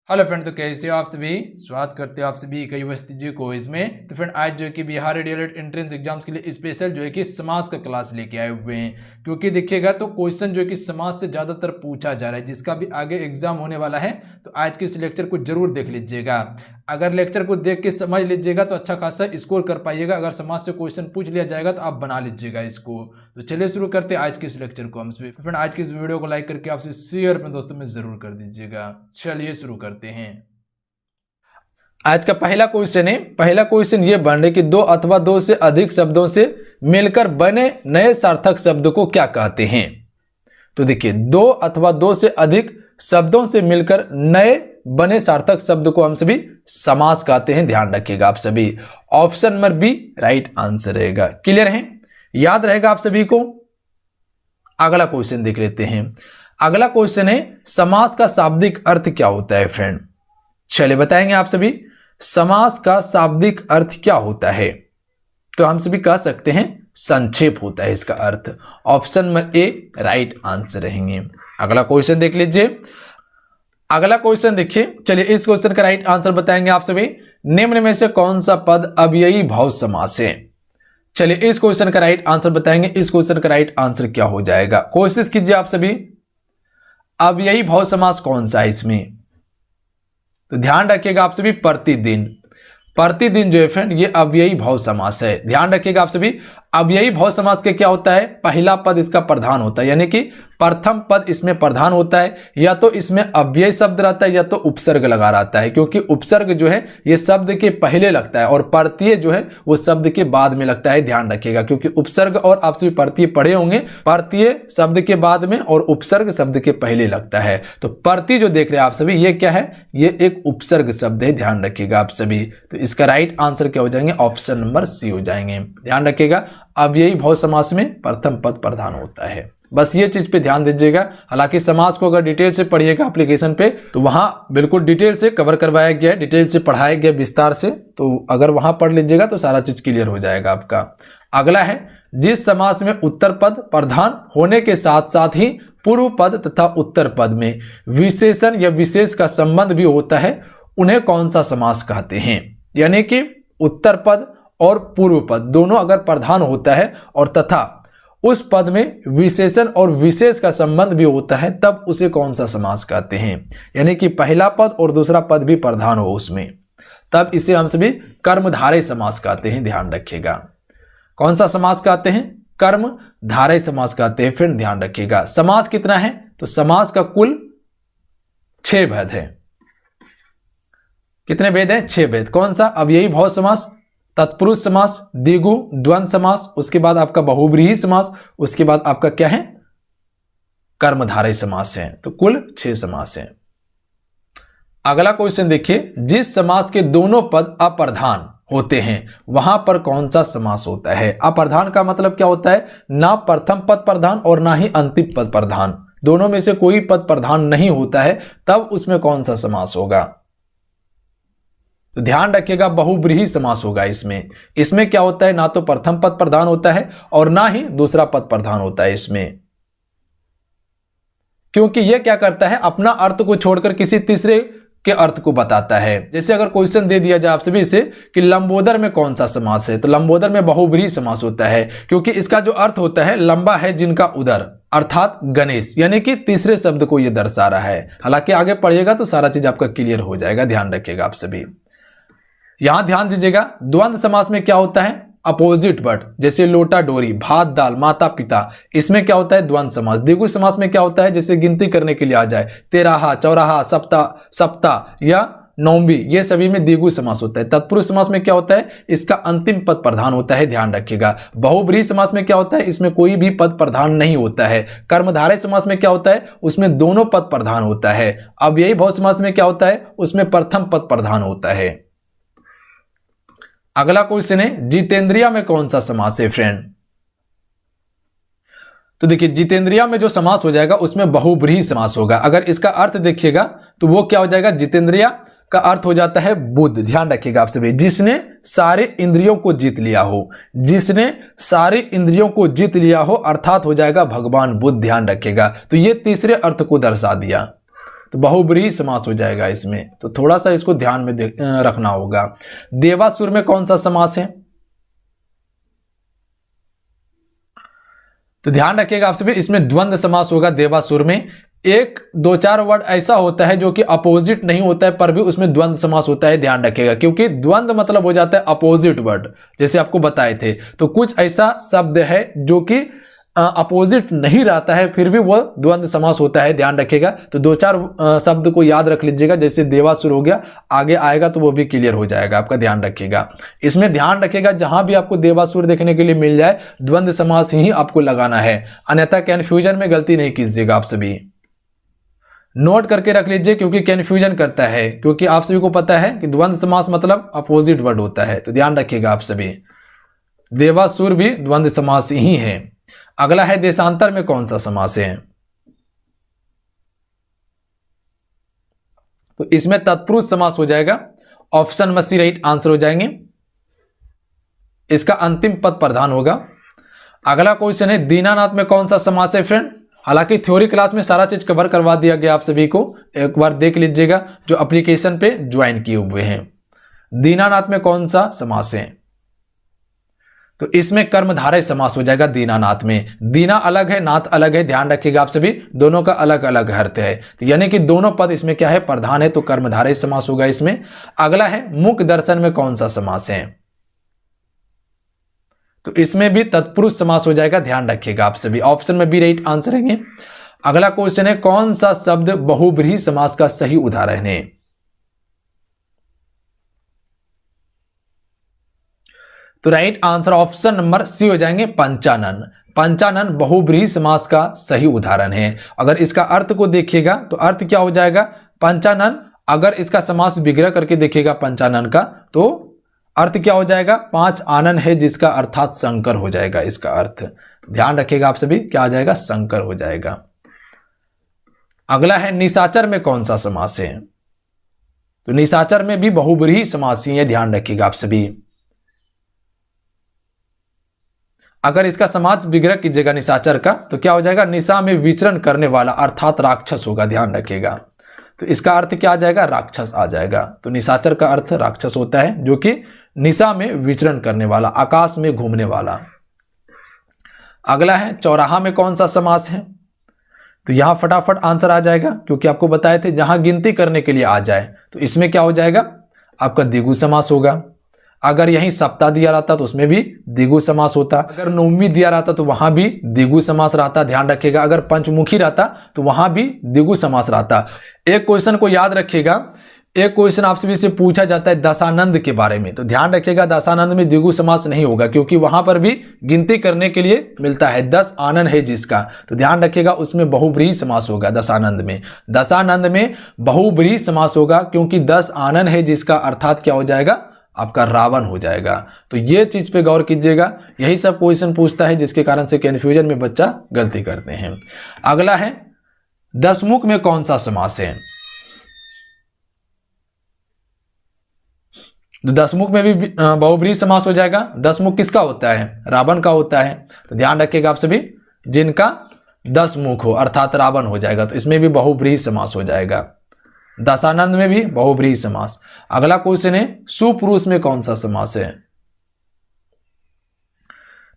Hello friend, तो कैसे हो आप सभी। स्वागत करते हो आप सभी कई वस्ती जी को इसमें। तो फ्रेंड आज जो है कि बिहार रेडियोलेट एंट्रेंस एग्जाम्स के लिए स्पेशल जो है कि समाज का क्लास लेके आए हुए हैं, क्योंकि देखिएगा तो क्वेश्चन जो है कि समाज से ज़्यादातर पूछा जा रहा है, जिसका भी आगे एग्जाम होने वाला है। तो आज के इस लेक्चर को जरूर देख लीजिएगा। अगर लेक्चर को देख के समझ लीजिएगा तो अच्छा खासा स्कोर कर पाइएगा। अगर समाज से क्वेश्चन पूछ लिया जाएगा तो आप बना लीजिएगा इसको। तो चलिए शुरू करते हैं आज के इस लेक्चर को हम सभी। फ्रेंड आज की इस वीडियो को लाइक करके आपसे शेयर अपने दोस्तों में जरूर कर दीजिएगा। चलिए शुरू करते हैं। आज का पहला क्वेश्चन ये बन रहा है कि दो अथवा दो से अधिक शब्दों से मिलकर बने नए सार्थक शब्द को क्या कहते हैं। तो देखिए, दो अथवा दो से अधिक शब्दों से मिलकर नए बने सार्थक शब्द को हम सभी समास कहते हैं। ध्यान रखिएगा आप सभी। Option number B right answer रहेगा। क्लियर है, याद रहेगा आप सभी को। अगला क्वेश्चन देख लेते हैं। अगला क्वेश्चन है समास का शाब्दिक अर्थ क्या होता है। फ्रेंड चलिए बताएंगे आप सभी, समास का शाब्दिक अर्थ क्या होता है। तो हम सभी कह सकते हैं संक्षेप होता है इसका अर्थ। Option number A right answer रहेंगे। अगला क्वेश्चन देख लीजिए। अगला क्वेश्चन देखिए, चलिए इस क्वेश्चन का राइट आंसर बताएंगे आप सभी। निम्न में से कौन सा पद अव्ययी भाव समास है। चलिए इस क्वेश्चन का राइट आंसर बताएंगे। इस क्वेश्चन का राइट आंसर क्या हो जाएगा, कोशिश कीजिए आप सभी। अव्ययी भाव समास कौन सा है इसमें। तो ध्यान रखिएगा आप सभी, प्रतिदिन जो है फ्रेंड ये अव्ययी भाव समास है। ध्यान रखिएगा आप सभी। अव्ययी भाव समास के क्या होता है, पहला पद इसका प्रधान होता है, यानी कि प्रथम पद इसमें प्रधान होता है। या तो इसमें अव्यय शब्द रहता है या तो उपसर्ग लगा रहता है, क्योंकि उपसर्ग जो है ये शब्द के पहले लगता है और प्रत्यय जो है वो शब्द के बाद में लगता है। ध्यान रखिएगा, क्योंकि उपसर्ग और आप सभी प्रत्यय पढ़े होंगे, प्रत्यय शब्द के बाद में और उपसर्ग शब्द के पहले लगता है। तो प्रत्यय जो देख रहे हैं आप सभी, ये क्या है, ये एक उपसर्ग शब्द है। ध्यान रखिएगा आप सभी। तो इसका राइट आंसर क्या हो जाएंगे, ऑप्शन नंबर सी हो जाएंगे। ध्यान रखिएगा, अव्ययी भाव समास में प्रथम पद प्रधान होता है। बस ये चीज पे ध्यान दीजिएगा। हालांकि समास को अगर डिटेल से पढ़िएगा एप्लीकेशन पे तो वहां बिल्कुल डिटेल से कवर करवाया गया है, डिटेल से पढ़ाया गया विस्तार से। तो अगर वहां पढ़ लीजिएगा तो सारा चीज क्लियर हो जाएगा आपका। अगला है, जिस समास में उत्तर पद प्रधान होने के साथ साथ ही पूर्व पद तथा उत्तर पद में विशेषण या विशेष का संबंध भी होता है, उन्हें कौन सा समास कहते हैं। यानी कि उत्तर पद और पूर्व पद दोनों अगर प्रधान होता है और तथा उस पद में विशेषण और विशेष का संबंध भी होता है, तब उसे कौन सा समास कहते हैं। यानी कि पहला पद और दूसरा पद भी प्रधान हो उसमें, तब इसे हम सभी कर्मधारय समास कहते हैं। ध्यान रखिएगा, कौन सा समास कहते हैं, कर्मधारय समास कहते हैं। फिर ध्यान रखिएगा, समास कितना है, तो समास का कुल 6 भेद है। कितने भेद हैं, 6 भेद। कौन सा, अव्ययी भाव समास, तत्पुरुष समास, द्विगु द्वंद्व समास, उसके बाद आपका बहुव्रीहि समास, उसके बाद आपका क्या है, कर्मधारय समास है। तो कुल 6 समास है। अगला क्वेश्चन देखिए, जिस समास के दोनों पद अप्रधान होते हैं वहां पर कौन सा समास होता है। अप्रधान का मतलब क्या होता है, ना प्रथम पद प्रधान और ना ही अंतिम पद प्रधान, दोनों में से कोई पद प्रधान नहीं होता है, तब उसमें कौन सा समास होगा। तो ध्यान रखिएगा, बहुव्रीहि समास होगा इसमें। इसमें क्या होता है, ना तो प्रथम पद प्रधान होता है और ना ही दूसरा पद प्रधान होता है इसमें, क्योंकि यह क्या करता है, अपना अर्थ को छोड़कर किसी तीसरे के अर्थ को बताता है। जैसे अगर क्वेश्चन दे दिया जाए आप सभी से कि लंबोदर में कौन सा समास है, तो लंबोदर में बहुव्रीहि समास होता है, क्योंकि इसका जो अर्थ होता है, लंबा है जिनका उदर, अर्थात गणेश, यानी कि तीसरे शब्द को यह दर्शा रहा है। हालांकि आगे पढ़िएगा तो सारा चीज आपका क्लियर हो जाएगा। ध्यान रखिएगा आप सभी। यहां ध्यान दीजिएगा, द्वंद्व समास में क्या होता है, अपोजिट वर्ड, जैसे लोटा डोरी, भात दाल, माता पिता, इसमें क्या होता है, द्वंद्व समास। द्विगु समास में क्या होता है, जैसे गिनती करने के लिए आ जाए, तेराहा, चौराहा, सप्ताह या नौवीं, ये सभी में द्विगु समास होता है। तत्पुरुष समास में क्या होता है, इसका अंतिम पद प्रधान होता है। ध्यान रखिएगा। बहुव्रीहि समास में क्या होता है, इसमें कोई भी पद प्रधान नहीं होता है। कर्मधारय समास में क्या होता है, उसमें दोनों पद प्रधान होता है। अव्ययी भाव समास में क्या होता है, उसमें प्रथम पद प्रधान होता है। अगला क्वेश्चन है, जितेंद्रिया में कौन सा समास है। फ्रेंड तो देखिए, जितेंद्रिया में जो समास हो जाएगा उसमें बहुव्रीहि समास होगा। अगर इसका अर्थ देखिएगा तो वो क्या हो जाएगा, जितेंद्रिया का अर्थ हो जाता है बुद्ध। ध्यान रखिएगा आप सभी, जिसने सारे इंद्रियों को जीत लिया हो, जिसने सारे इंद्रियों को जीत लिया हो, अर्थात हो जाएगा भगवान बुद्ध। ध्यान रखिएगा। तो ये तीसरे अर्थ को दर्शा दिया। तो बहुब्रीहि समास हो जाएगा इसमें, तो थोड़ा सा इसको ध्यान में रखना होगा। देवासुर में कौन सा समास है, तो ध्यान रखिएगा आप सभी, इसमें द्वंद्व समास होगा देवासुर में। एक दो चार वर्ड ऐसा होता है जो कि अपोजिट नहीं होता है पर भी उसमें द्वंद्व समास होता है, ध्यान रखिएगा, क्योंकि द्वंद्व मतलब हो जाता है अपोजिट वर्ड, जैसे आपको बताए थे। तो कुछ ऐसा शब्द है जो कि अपोजिट नहीं रहता है फिर भी वह द्वंद्व समास होता है, ध्यान रखिएगा। तो दो चार शब्द को याद रख लीजिएगा, जैसे देवासुर हो गया, आगे आएगा तो वो भी क्लियर हो जाएगा आपका, ध्यान रखिएगा। इसमें ध्यान रखिएगा जहां भी आपको देवासुर देखने के लिए मिल जाए द्वंद्व समास ही आपको लगाना है, अन्यथा कन्फ्यूजन में गलती नहीं कीजिएगा आप सभी। नोट करके रख लीजिए क्योंकि कन्फ्यूजन करता है, क्योंकि आप सभी को पता है कि द्वंद्व समास मतलब अपोजिट वर्ड होता है, तो ध्यान रखिएगा आप सभी। देवासुर भी द्वंद्व समास ही है। अगला है देशांतर में कौन सा समास है, तो इसमें तत्पुरुष समास हो जाएगा, ऑप्शन में सी राइट आंसर हो जाएंगे, इसका अंतिम पद प्रधान होगा। अगला क्वेश्चन है दीनानाथ में कौन सा समास है फ्रेंड। हालांकि थ्योरी क्लास में सारा चीज कवर करवा दिया गया आप सभी को, एक बार देख लीजिएगा जो एप्लीकेशन पे ज्वाइन किए हुए हैं। दीनानाथ में कौन सा समास है, तो इसमें कर्मधारय समास हो जाएगा दीनानाथ में। दीना अलग है, नाथ अलग है, ध्यान रखिएगा आप सभी, दोनों का अलग अलग अर्थ है, तो यानी कि दोनों पद इसमें क्या है, प्रधान है, तो कर्मधारय समास होगा इसमें। अगला है मुख दर्शन में कौन सा समास है, तो इसमें भी तत्पुरुष समास हो जाएगा, ध्यान रखिएगा आप सभी, ऑप्शन में बी राइट आंसर है। अगला क्वेश्चन है कौन सा शब्द बहुब्रीहि समास का सही उदाहरण है, तो right answer option number C हो जाएंगे पंचानन। पंचानन बहुब्रीहि समास का सही उदाहरण है। अगर इसका अर्थ को देखिएगा तो अर्थ क्या हो जाएगा, पंचानन, अगर इसका समास विग्रह करके देखिएगा पंचानन का तो अर्थ क्या हो जाएगा, पांच आनन है जिसका अर्थात शंकर हो जाएगा, इसका अर्थ ध्यान रखिएगा आप सभी, क्या आ जाएगा, शंकर हो जाएगा। अगला है निशाचर में कौन सा समास है, तो निशाचर में भी बहुब्रीहि समास ही है, ध्यान रखिएगा आप सभी। अगर इसका समास विग्रह कीजिएगा निशाचर का तो क्या हो जाएगा, निशा में विचरण करने वाला अर्थात राक्षस होगा, ध्यान रखिएगा। तो इसका अर्थ क्या आ जाएगा, राक्षस आ जाएगा। तो निशाचर का अर्थ राक्षस होता है जो कि निशा में विचरण करने वाला, आकाश में घूमने वाला। अगला है चौराहा में कौन सा समास है, तो यहां फटाफट आंसर आ जाएगा क्योंकि आपको बताए थे जहां गिनती करने के लिए आ जाए तो इसमें क्या हो जाएगा, आपका द्विगु समास होगा। अगर यहीं सप्ताह दिया रहता तो उसमें भी द्विगु समास होता, अगर नवमी दिया रहता तो वहां भी द्विगु समास रहता, ध्यान रखिएगा। अगर पंचमुखी रहता तो वहां भी द्विगु समास रहता। एक क्वेश्चन को याद रखिएगा, एक क्वेश्चन आपसे भी से पूछा जाता है दशानंद के बारे में, तो ध्यान रखिएगा दशानंद में द्विगु समास नहीं होगा क्योंकि वहां पर भी गिनती करने के लिए मिलता है, 10 आनन है जिसका, तो ध्यान रखिएगा उसमें बहुब्रीहि समास होगा दशानंद में। दशानंद में बहुब्रीहि समास होगा क्योंकि 10 आनन है जिसका अर्थात क्या हो जाएगा, आपका रावण हो जाएगा। तो ये चीज पे गौर कीजिएगा, यही सब क्वेश्चन पूछता है जिसके कारण से कन्फ्यूजन में बच्चा गलती करते हैं। अगला है दशमुख में कौन सा समास है, तो दशमुख में भी बहुब्रीहि समास हो जाएगा। दशमुख किसका होता है, रावण का होता है, तो ध्यान रखिएगा आप सभी, जिनका 10 मुख हो अर्थात रावण हो जाएगा, तो इसमें भी बहुब्रीहि समास हो जाएगा। दशानंद में भी बहुब्रीहि समास। अगला क्वेश्चन है सुपुरुष में कौन सा समास है,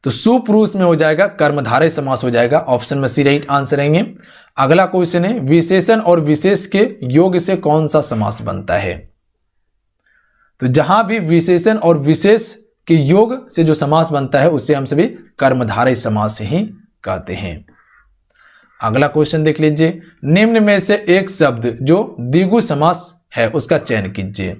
तो सुपुरुष में हो जाएगा कर्मधारय समास हो जाएगा, ऑप्शन में सी राइट आंसर रहेंगे। अगला क्वेश्चन है विशेषण और विशेष के योग से कौन सा समास बनता है, तो जहां भी विशेषण और विशेष के योग से जो समास बनता है उससे हम सभी कर्मधारय समास ही कहते हैं। अगला क्वेश्चन देख लीजिए, निम्न में से एक शब्द जो द्विगु समास है उसका चयन कीजिए।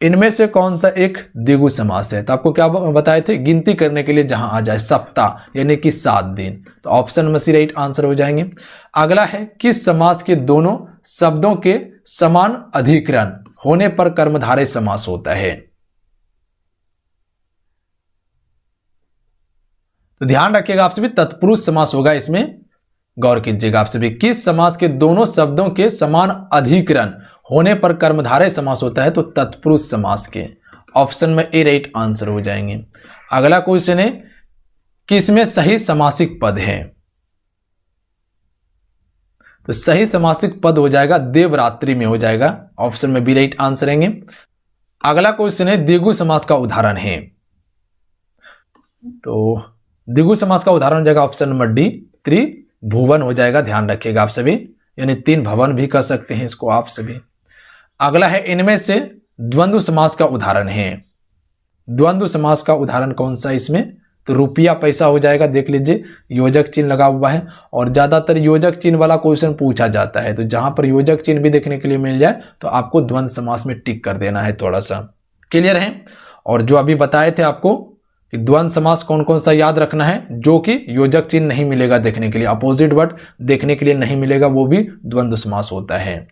इनमें से कौन सा एक द्विगु समास है, तो आपको क्या बताए थे, गिनती करने के लिए जहां आ जाए सप्ताह यानी कि 7 दिन, तो ऑप्शन में सी राइट आंसर हो जाएंगे। अगला है किस समास के दोनों शब्दों के समान अधिकरण होने पर कर्मधारय समास होता है, तो ध्यान रखिएगा आप सभी तत्पुरुष समास होगा, इसमें गौर कीजिएगा आप सभी। किस समास के दोनों शब्दों के समान अधिकरण होने पर कर्मधारय समास होता है, तो तत्पुरुष समास के, ऑप्शन में ए राइट आंसर हो जाएंगे। अगला क्वेश्चन है किसमें सही समासिक पद है, तो सही समासिक पद हो जाएगा देवरात्रि में हो जाएगा, ऑप्शन में बी राइट आंसर रहेंगे। अगला क्वेश्चन है द्विगु समास का उदाहरण है, तो द्विगु समास का उदाहरण हो जाएगा ऑप्शन नंबर डी त्रिभुवन हो जाएगा, ध्यान रखिएगा आप सभी, यानी 3 भवन भी कह सकते हैं इसको आप सभी। अगला है इनमें से द्वंद्व समास का उदाहरण है, द्वंद्व समास का उदाहरण कौन सा इसमें, तो रुपया पैसा हो जाएगा, देख लीजिए योजक चिन्ह लगा हुआ है और ज्यादातर योजक चिन्ह वाला क्वेश्चन पूछा जाता है, तो जहां पर योजक चिन्ह भी देखने के लिए मिल जाए तो आपको द्वंद्व समास में टिक कर देना है, थोड़ा सा क्लियर है। और जो अभी बताए थे आपको कि द्वंद्व समास कौन कौन सा याद रखना है, जो कि योजक चिन्ह नहीं मिलेगा देखने के लिए, अपोजिट वर्ड देखने के लिए नहीं मिलेगा, वो भी द्वंद्व समास होता है।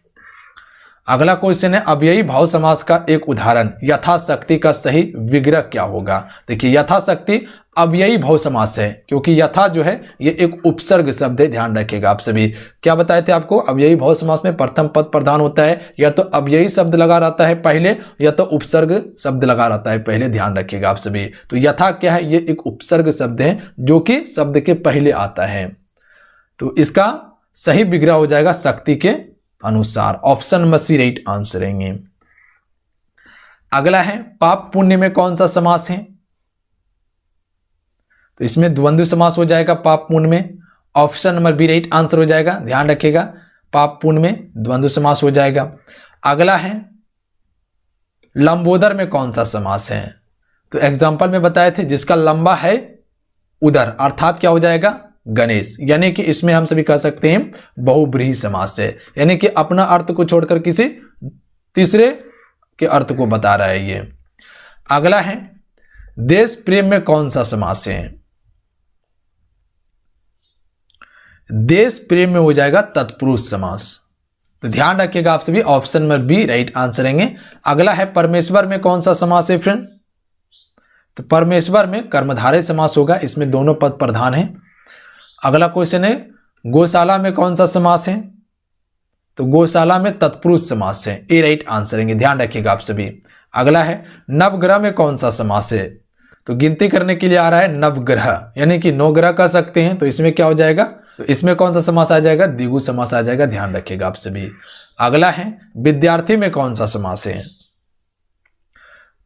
अगला क्वेश्चन है अव्ययी भाव समास का एक उदाहरण, यथाशक्ति का सही विग्रह क्या होगा। देखिए यथाशक्ति अव्ययी भाव समास है, क्योंकि यथा जो है ये एक उपसर्ग शब्द है, ध्यान रखिएगा आप सभी। क्या बताए थे आपको, अव्ययी भाव समास में प्रथम पद प्रधान होता है, या तो अव्ययी शब्द लगा रहता है पहले, या तो उपसर्ग शब्द लगा रहता है पहले, ध्यान रखिएगा आप सभी। तो यथा क्या है, ये एक उपसर्ग शब्द है जो कि शब्द के पहले आता है, तो इसका सही विग्रह हो जाएगा शक्ति के अनुसार, option number C right answer रहेंगे। अगला है पाप पुण्य में कौन सा समास है, तो इसमें द्वंद्व समास हो जाएगा पाप पुण्य में, option number B right answer हो जाएगा, ध्यान रखिएगा पाप पुण्य में द्वंद्व समास हो जाएगा। अगला है लंबोदर में कौन सा समास है, तो एग्जाम्पल में बताए थे जिसका लंबा है उदर, अर्थात क्या हो जाएगा गणेश, यानी कि इसमें हम सभी कह सकते हैं बहुब्रीहि समास है, यानी कि अपना अर्थ को छोड़कर किसी तीसरे के अर्थ को बता रहा है ये। अगला है देश प्रेम में कौन सा समास है, देश प्रेम में हो जाएगा तत्पुरुष समास, तो ध्यान रखिएगा आप सभी, option number B right answer रहेंगे। अगला है परमेश्वर में कौन सा समास है फ्रेंड, तो परमेश्वर में कर्मधारय समास होगा, इसमें दोनों पद प्रधान है। अगला क्वेश्चन है गौशाला में कौन सा समास है, तो गौशाला में तत्पुरुष समास है, ए राइट आंसर रहेंगे, ध्यान रखिएगा आप सभी। अगला है नवग्रह में कौन सा समास है, तो गिनती करने के लिए आ रहा है नवग्रह, यानी कि 9 ग्रह कह सकते हैं, तो इसमें क्या हो जाएगा, तो इसमें कौन सा समास आ जाएगा, द्विगु समास आ जाएगा, ध्यान रखिएगा आप सभी। अगला है विद्यार्थी में कौन सा समास है,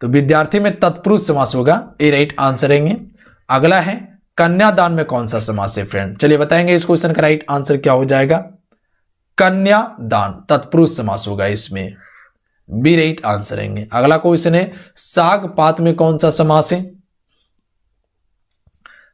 तो विद्यार्थी में तत्पुरुष समास होगा, ए राइट आंसर रहेंगे। अगला है कन्यादान में कौन सा समास है फ्रेंड, चलिए बताएंगे इस क्वेश्चन का राइट आंसर क्या हो जाएगा, कन्यादान तत्पुरुष समास होगा, इसमें बी राइट आंसर रहेंगे। अगला क्वेश्चन है साग पात में कौन सा समास है,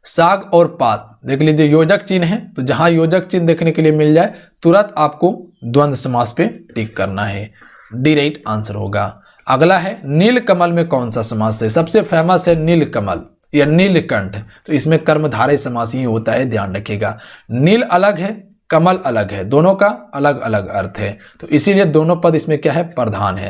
साग और पात देख लीजिए योजक चिन्ह है, तो जहां योजक चिन्ह देखने के लिए मिल जाए तुरंत आपको द्वंद्व समास पे टिक करना है, डी राइट आंसर होगा। अगला है नीलकमल में कौन सा समास है, सबसे फेमस है नीलकमल या नीलकंठ, तो इसमें कर्मधारय समास ही होता है, ध्यान रखिएगा। नील अलग है कमल अलग है, दोनों का अलग अलग अर्थ है, तो इसीलिए दोनों पद इसमें क्या है प्रधान है।